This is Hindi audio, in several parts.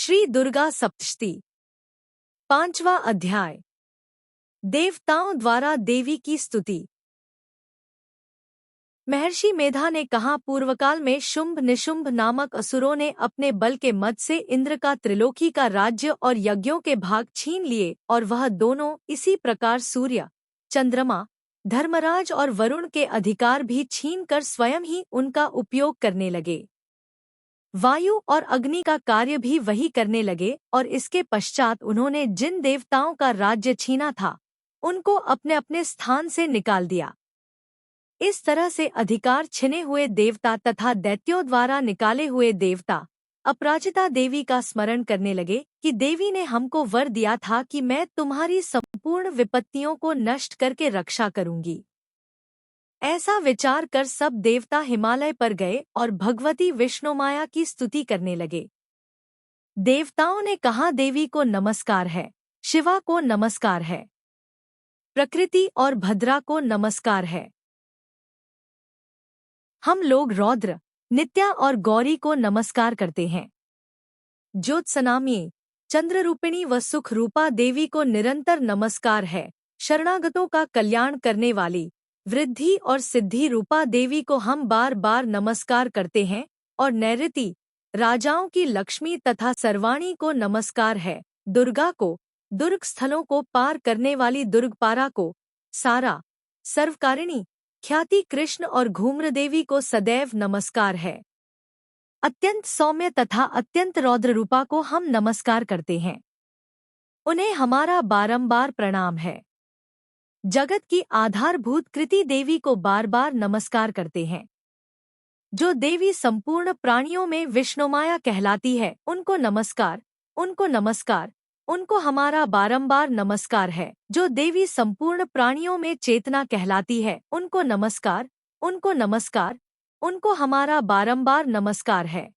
श्री दुर्गा सप्तशती। 5वां अध्याय। देवताओं द्वारा देवी की स्तुति। महर्षि मेधा ने कहा, पूर्वकाल में शुंभ निशुंभ नामक असुरों ने अपने बल के मद से इंद्र का त्रिलोकी का राज्य और यज्ञों के भाग छीन लिए, और वह दोनों इसी प्रकार सूर्य, चंद्रमा, धर्मराज और वरुण के अधिकार भी छीनकर स्वयं ही उनका उपयोग करने लगे। वायु और अग्नि का कार्य भी वही करने लगे, और इसके पश्चात उन्होंने जिन देवताओं का राज्य छीना था उनको अपने अपने स्थान से निकाल दिया। इस तरह से अधिकार छिने हुए देवता तथा दैत्यों द्वारा निकाले हुए देवता अपराजिता देवी का स्मरण करने लगे कि देवी ने हमको वर दिया था कि मैं तुम्हारी संपूर्ण विपत्तियों को नष्ट करके रक्षा करूंगी। ऐसा विचार कर सब देवता हिमालय पर गए और भगवती विष्णुमाया की स्तुति करने लगे। देवताओं ने कहा, देवी को नमस्कार है, शिवा को नमस्कार है, प्रकृति और भद्रा को नमस्कार है। हम लोग रौद्र, नित्या और गौरी को नमस्कार करते हैं। ज्योत्सनामयी, चंद्ररूपिणी व सुख रूपा देवी को निरंतर नमस्कार है। शरणागतों का कल्याण करने वाली वृद्धि और सिद्धि रूपा देवी को हम बार बार नमस्कार करते हैं। और नैऋति, राजाओं की लक्ष्मी तथा सर्वाणी को नमस्कार है। दुर्गा को, दुर्ग स्थलों को पार करने वाली दुर्गपारा को, सारा, सर्वकारिणी, ख्याति कृष्ण और घूम्र देवी को सदैव नमस्कार है। अत्यंत सौम्य तथा अत्यंत रौद्र रूपा को हम नमस्कार करते हैं। उन्हें हमारा बारंबार प्रणाम है। जगत की आधारभूत कृति देवी को बार बार नमस्कार करते हैं। जो देवी संपूर्ण प्राणियों में विष्णुमाया कहलाती है, उनको नमस्कार, उनको नमस्कार, उनको हमारा बारंबार नमस्कार है। जो देवी संपूर्ण प्राणियों में चेतना कहलाती है, उनको नमस्कार, उनको नमस्कार, उनको हमारा बारंबार नमस्कार है।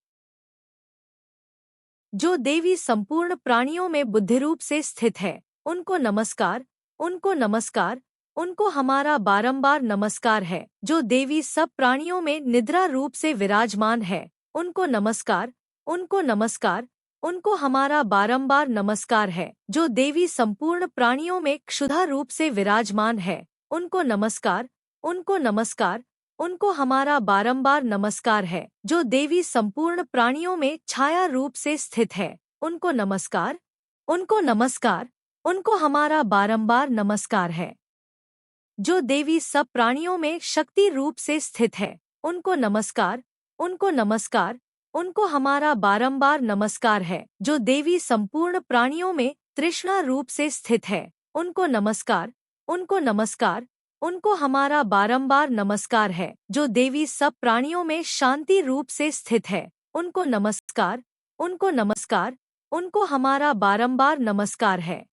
जो देवी संपूर्ण प्राणियों में बुद्धिरूप से स्थित है, उनको नमस्कार, उनको नमस्कार, उनको हमारा बारंबार नमस्कार है। जो देवी सब प्राणियों में निद्रा रूप से विराजमान है, उनको नमस्कार, उनको नमस्कार, उनको हमारा बारंबार नमस्कार है। जो देवी संपूर्ण प्राणियों में क्षुधा रूप से विराजमान है, उनको नमस्कार, उनको नमस्कार, उनको हमारा बारंबार नमस्कार है। जो देवी संपूर्ण प्राणियों में छाया रूप से स्थित है, उनको नमस्कार, उनको नमस्कार, उनको हमारा बारंबार नमस्कार है। जो देवी सब प्राणियों में शक्ति रूप से स्थित है, उनको नमस्कार, उनको नमस्कार, उनको हमारा बारंबार नमस्कार है। जो देवी संपूर्ण प्राणियों में तृष्णा रूप से स्थित है, उनको नमस्कार, उनको नमस्कार, उनको हमारा बारंबार नमस्कार है। जो देवी सब प्राणियों में शांति रूप से स्थित है, उनको नमस्कार, उनको नमस्कार, उनको हमारा बारंबार नमस्कार है।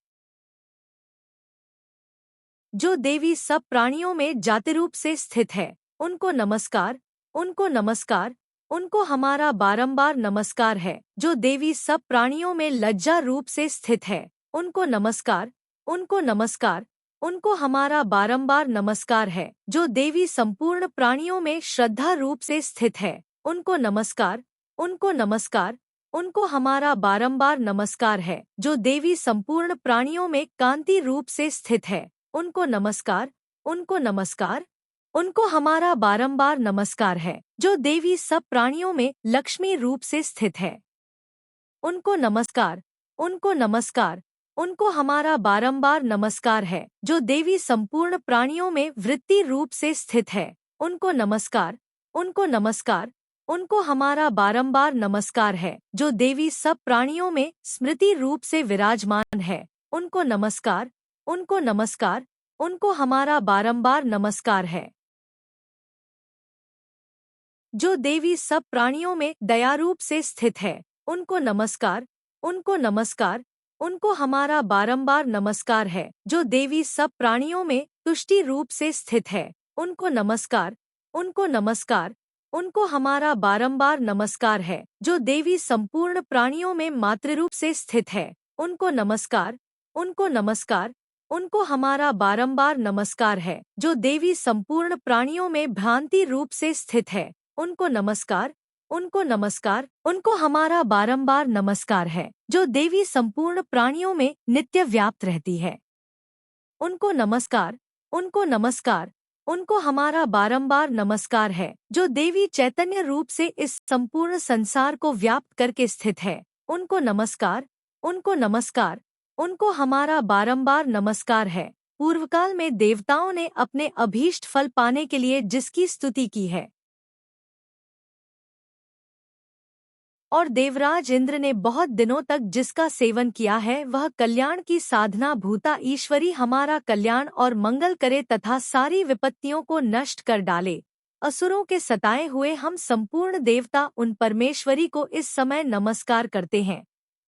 जो देवी सब प्राणियों में जातिरूप से स्थित है, उनको नमस्कार, उनको नमस्कार, उनको हमारा बारंबार नमस्कार है। जो देवी सब प्राणियों में लज्जा रूप से स्थित है, उनको नमस्कार, उनको नमस्कार, उनको हमारा बारंबार नमस्कार है। जो देवी संपूर्ण प्राणियों में श्रद्धा रूप से स्थित है, उनको नमस्कार, उनको नमस्कार, उनको हमारा बारंबार नमस्कार है। जो देवी संपूर्ण प्राणियों में कांति रूप से स्थित है, उनको नमस्कार, उनको नमस्कार, उनको हमारा बारंबार नमस्कार है। जो देवी सब प्राणियों में लक्ष्मी रूप से स्थित है, उनको नमस्कार, उनको नमस्कार, उनको हमारा बारंबार नमस्कार है। जो देवी संपूर्ण प्राणियों में वृत्ति रूप से स्थित है, उनको नमस्कार, उनको नमस्कार, उनको हमारा बारंबार नमस्कार है। जो देवी सब प्राणियों में स्मृति रूप से विराजमान है, उनको नमस्कार, उनको नमस्कार, उनको हमारा बारंबार नमस्कार है। जो देवी सब प्राणियों में दयारूप से स्थित है, उनको नमस्कार, उनको नमस्कार, उनको हमारा बारंबार नमस्कार है। जो देवी सब प्राणियों में तुष्टि रूप से स्थित है, उनको नमस्कार, उनको नमस्कार, उनको हमारा बारंबार नमस्कार है। जो देवी संपूर्ण प्राणियों में मातृरूप से स्थित है, उनको नमस्कार, उनको नमस्कार, उनको हमारा बारंबार नमस्कार है। जो देवी संपूर्ण प्राणियों में भ्रांति रूप से स्थित है, उनको नमस्कार, उनको नमस्कार, उनको हमारा बारंबार नमस्कार है, जो देवी संपूर्ण प्राणियों में नित्य व्याप्त रहती है। उनको नमस्कार, उनको नमस्कार, उनको हमारा बारंबार नमस्कार है, जो देवी चैतन्य रूप से इस संपूर्ण संसार को व्याप्त करके स्थित है। उनको नमस्कार, उनको नमस्कार, उनको हमारा बारंबार नमस्कार है। पूर्वकाल में देवताओं ने अपने अभीष्ट फल पाने के लिए जिसकी स्तुति की है, और देवराज इंद्र ने बहुत दिनों तक जिसका सेवन किया है, वह कल्याण की साधना भूता ईश्वरी हमारा कल्याण और मंगल करे तथा सारी विपत्तियों को नष्ट कर डाले। असुरों के सताए हुए हम संपूर्ण देवता उन परमेश्वरी को इस समय नमस्कार करते हैं,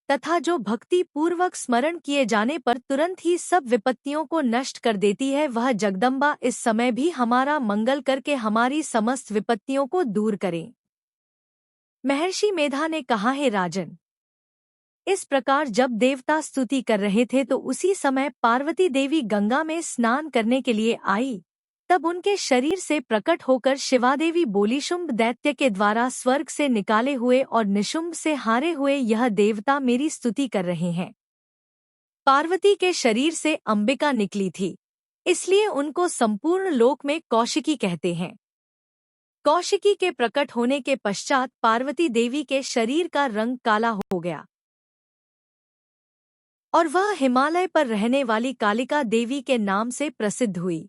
तथा जो भक्ति पूर्वक स्मरण किए जाने पर तुरंत ही सब विपत्तियों को नष्ट कर देती है, वह जगदम्बा इस समय भी हमारा मंगल करके हमारी समस्त विपत्तियों को दूर करे। महर्षि मेधा ने कहा, हे राजन, इस प्रकार जब देवता स्तुति कर रहे थे तो उसी समय पार्वती देवी गंगा में स्नान करने के लिए आई। तब उनके शरीर से प्रकट होकर शिवादेवी बोली, शुंभ दैत्य के द्वारा स्वर्ग से निकाले हुए और निशुंभ से हारे हुए यह देवता मेरी स्तुति कर रहे हैं। पार्वती के शरीर से अंबिका निकली थी, इसलिए उनको संपूर्ण लोक में कौशिकी कहते हैं। कौशिकी के प्रकट होने के पश्चात पार्वती देवी के शरीर का रंग काला हो गया और वह हिमालय पर रहने वाली कालिका देवी के नाम से प्रसिद्ध हुई।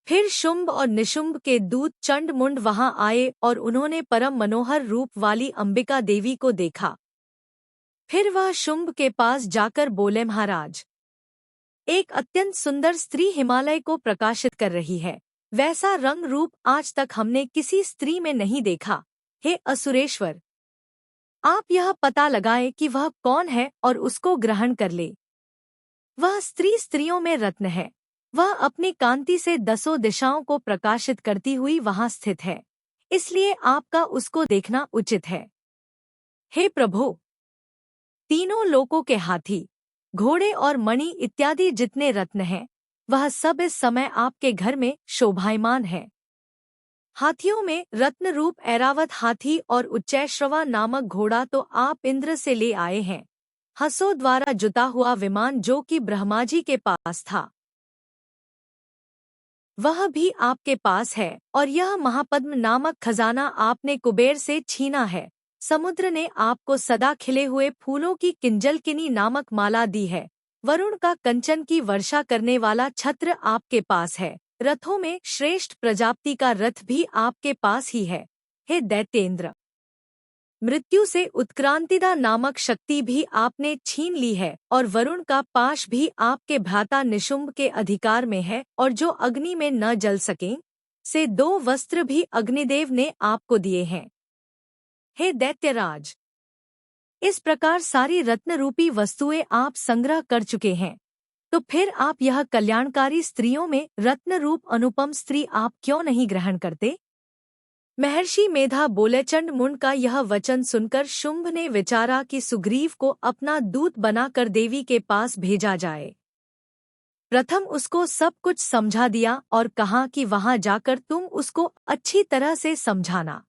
फिर शुंभ और निशुंभ के दूत चंड मुंड वहां आए और उन्होंने परम मनोहर रूप वाली अंबिका देवी को देखा। फिर वह शुंभ के पास जाकर बोले, महाराज, एक अत्यंत सुंदर स्त्री हिमालय को प्रकाशित कर रही है। वैसा रंग रूप आज तक हमने किसी स्त्री में नहीं देखा। हे असुरेश्वर, आप यह पता लगाए कि वह कौन है और उसको ग्रहण कर ले। वह स्त्री स्त्रियों में रत्न है। वह अपनी कांति से 10 दिशाओं को प्रकाशित करती हुई वहां स्थित है, इसलिए आपका उसको देखना उचित है। हे प्रभो, तीनों लोकों के हाथी, घोड़े और मणि इत्यादि जितने रत्न हैं, वह सब इस समय आपके घर में शोभायमान है। हाथियों में रत्न रूप ऐरावत हाथी और उच्चैश्रवा नामक घोड़ा तो आप इंद्र से ले आए हैं। हंसों द्वारा जुता हुआ विमान जो कि ब्रह्मा जी के पास था, वह भी आपके पास है, और यह महापद्म नामक खजाना आपने कुबेर से छीना है। समुद्र ने आपको सदा खिले हुए फूलों की किंजलकिनी नामक माला दी है। वरुण का कंचन की वर्षा करने वाला छत्र आपके पास है। रथों में श्रेष्ठ प्रजापति का रथ भी आपके पास ही है। हे दैत्येंद्र, मृत्यु से उत्क्रांतिदा नामक शक्ति भी आपने छीन ली है, और वरुण का पाश भी आपके भ्राता निशुंभ के अधिकार में है, और जो अग्नि में न जल सकें से 2 वस्त्र भी अग्निदेव ने आपको दिए हैं। हे दैत्यराज, इस प्रकार सारी रत्न रूपी वस्तुएं आप संग्रह कर चुके हैं, तो फिर आप यह कल्याणकारी स्त्रियों में रत्न रूप अनुपम स्त्री आप क्यों नहीं ग्रहण करते? महर्षि मेधा बोले, चंड मुंड का यह वचन सुनकर शुंभ ने विचारा कि सुग्रीव को अपना दूत बनाकर देवी के पास भेजा जाए। प्रथम उसको सब कुछ समझा दिया और कहा कि वहां जाकर तुम उसको अच्छी तरह से समझाना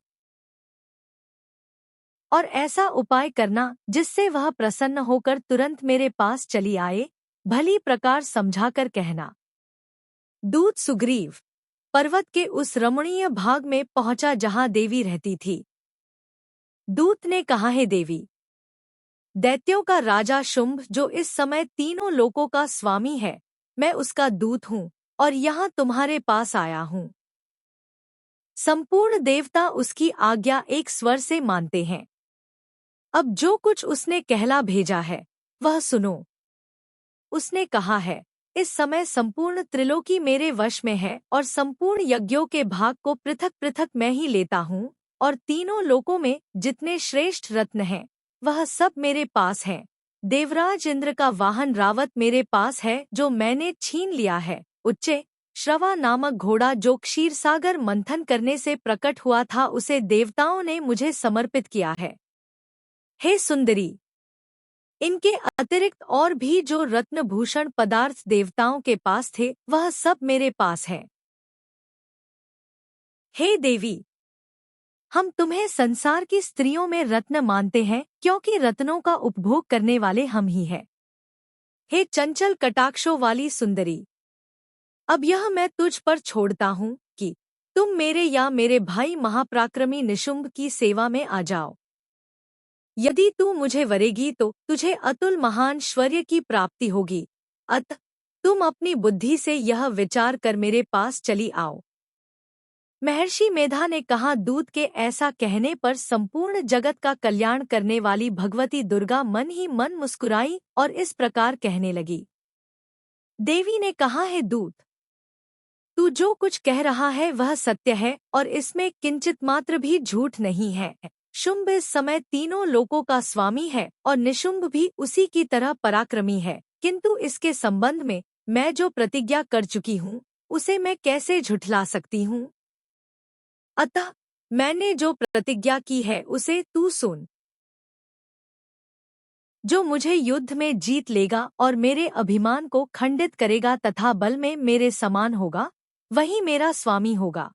और ऐसा उपाय करना जिससे वह प्रसन्न होकर तुरंत मेरे पास चली आए। भली प्रकार समझाकर कहना। दूत सुग्रीव पर्वत के उस रमणीय भाग में पहुंचा जहां देवी रहती थी। दूत ने कहा, हे देवी, दैत्यों का राजा शुंभ जो इस समय तीनों लोकों का स्वामी है, मैं उसका दूत हूँ और यहाँ तुम्हारे पास आया हूँ। संपूर्ण देवता उसकी आज्ञा एक स्वर से मानते हैं। अब जो कुछ उसने कहला भेजा है वह सुनो। उसने कहा है, इस समय संपूर्ण त्रिलोकी मेरे वश में है और संपूर्ण यज्ञों के भाग को पृथक पृथक मैं ही लेता हूँ, और तीनों लोकों में जितने श्रेष्ठ रत्न हैं वह सब मेरे पास हैं। देवराज इंद्र का वाहन रावत मेरे पास है जो मैंने छीन लिया है। उच्चे श्रवा नामक घोड़ा जो क्षीरसागर मंथन करने से प्रकट हुआ था उसे देवताओं ने मुझे समर्पित किया है। हे सुंदरी, इनके अतिरिक्त और भी जो रत्नभूषण पदार्थ देवताओं के पास थे वह सब मेरे पास है। हे देवी, हम तुम्हें संसार की स्त्रियों में रत्न मानते हैं, क्योंकि रत्नों का उपभोग करने वाले हम ही हैं। हे चंचल कटाक्षों वाली सुंदरी, अब यह मैं तुझ पर छोड़ता हूँ कि तुम मेरे या मेरे भाई महापराक्रमी निशुंभ की सेवा में आ जाओ। यदि तू मुझे वरेगी तो तुझे अतुल महान शौर्य की प्राप्ति होगी। अतः तुम अपनी बुद्धि से यह विचार कर मेरे पास चली आओ। महर्षि मेधा ने कहा, दूत के ऐसा कहने पर संपूर्ण जगत का कल्याण करने वाली भगवती दुर्गा मन ही मन मुस्कुराई और इस प्रकार कहने लगी। देवी ने कहा, है दूत, तू जो कुछ कह रहा है वह सत्य है और इसमें किंचित मात्र भी झूठ नहीं है। शुंभ इस समय तीनों लोकों का स्वामी है और निशुंभ भी उसी की तरह पराक्रमी है, किंतु इसके संबंध में मैं जो प्रतिज्ञा कर चुकी हूँ उसे मैं कैसे झुठला सकती हूँ। अतः मैंने जो प्रतिज्ञा की है उसे तू सुन। जो मुझे युद्ध में जीत लेगा और मेरे अभिमान को खंडित करेगा तथा बल में मेरे समान होगा, वही मेरा स्वामी होगा।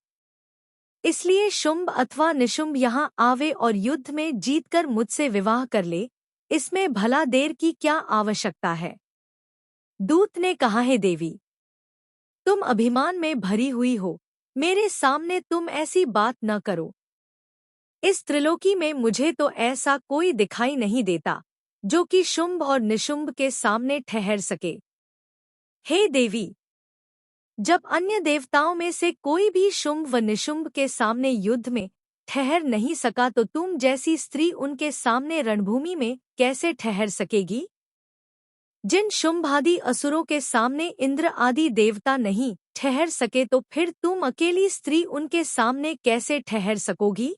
इसलिए शुंभ अथवा निशुंभ यहाँ आवे और युद्ध में जीतकर मुझसे विवाह कर ले, इसमें भला देर की क्या आवश्यकता है। दूत ने कहा, है देवी, तुम अभिमान में भरी हुई हो, मेरे सामने तुम ऐसी बात न करो। इस त्रिलोकी में मुझे तो ऐसा कोई दिखाई नहीं देता जो कि शुंभ और निशुंभ के सामने ठहर सके। हे देवी, जब अन्य देवताओं में से कोई भी शुंभ व निशुंभ के सामने युद्ध में ठहर नहीं सका तो तुम जैसी स्त्री उनके सामने रणभूमि में कैसे ठहर सकेगी। जिन शुंभादि असुरों के सामने इंद्र आदि देवता नहीं ठहर सके तो फिर तुम अकेली स्त्री उनके सामने कैसे ठहर सकोगी।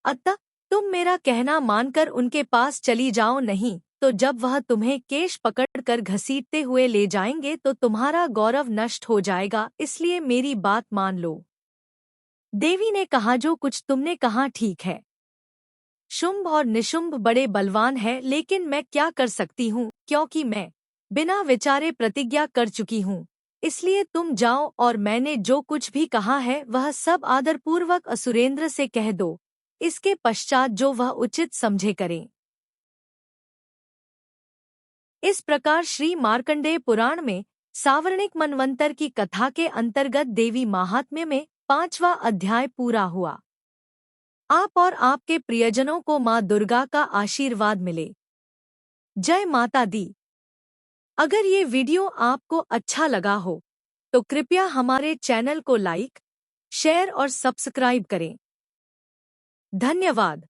अतः तुम मेरा कहना मानकर उनके पास चली जाओ, नहीं तो जब वह तुम्हें केश पकड़कर घसीटते हुए ले जाएंगे तो तुम्हारा गौरव नष्ट हो जाएगा, इसलिए मेरी बात मान लो। देवी ने कहा, जो कुछ तुमने कहा ठीक है। शुंभ और निशुंभ बड़े बलवान हैं, लेकिन मैं क्या कर सकती हूँ, क्योंकि मैं बिना विचारे प्रतिज्ञा कर चुकी हूँ। इसलिए तुम जाओ और मैंने जो कुछ भी कहा है वह सब आदरपूर्वक असुरेंद्र से कह दो। इसके पश्चात जो वह उचित समझे करें। इस प्रकार श्री मार्कंडेय पुराण में सावर्णिक मनवंतर की कथा के अंतर्गत देवी महात्म्य में 5वां अध्याय पूरा हुआ। आप और आपके प्रियजनों को माँ दुर्गा का आशीर्वाद मिले। जय माता दी। अगर ये वीडियो आपको अच्छा लगा हो तो कृपया हमारे चैनल को लाइक, शेयर और सब्सक्राइब करें। धन्यवाद।